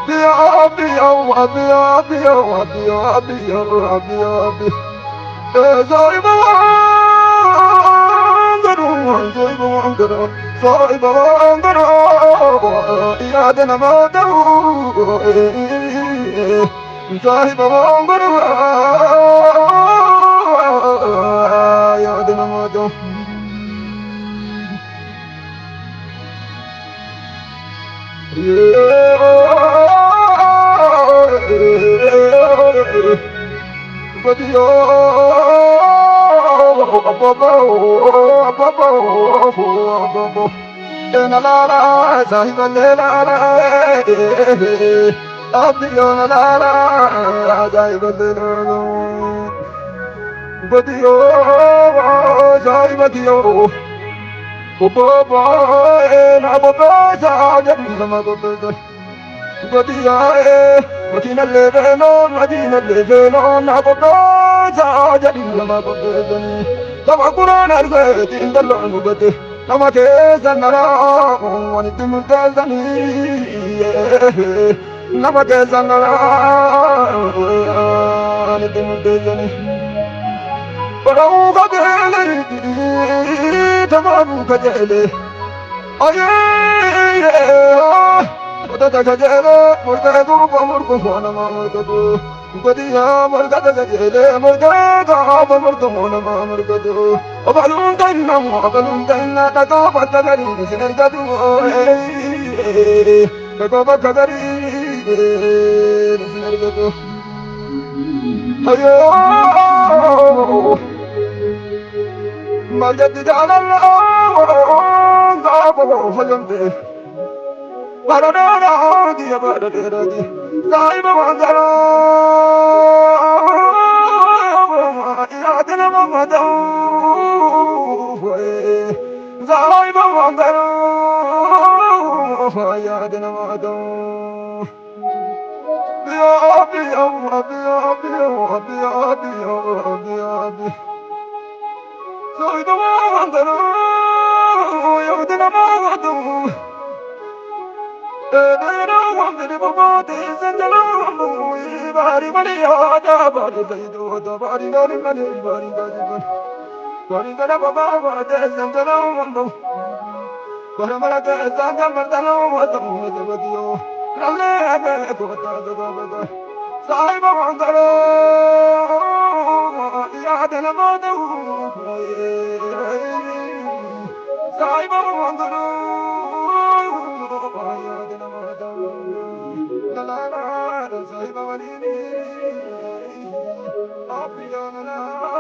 يا أبي يا أبي يا أبي يا أبي يا أبي يا أبي يا أبي صاحب وانقروا صاحب وانقروا صاحب وانقروا يا دنا ما دو صاحب وانقروا يا دنا ما دو بديو انا لا لا صاحب الليل لا ابيو لا لا صاحب الليل بديو صاحب بديو بابا انا بابا صاحب لما بابا بديو مدينة الليل مدينة الليل انا بابا صاحب لما بابا طبعا قرآن أرجعت إن الله نبته لما تزن لا ونتم تزني لما تزن لا ونتم تزني برو كجلي تمام كجلي أيه وتتكجلي مرتدو ومركو أنا ما مرتدو بديها مرتدى كجلي مرتدى مرتدو أنا ما مرتدو وبعلون تنا وبعلون تنا تكافة تدري سنرجدو تكافة تدري سنرجدو أيوه ما جدد على الله غابوا فجنبه بردنا دي بردنا دي زايب وانزلا يا دنا ما دو زايب وانزلا يا دنا ما دو يا أبي يا أبي يا أبي يا أبي يا أبي يا أبي زايب وانزلا يا دنا ما دو La la la, soy babalini, apiana la.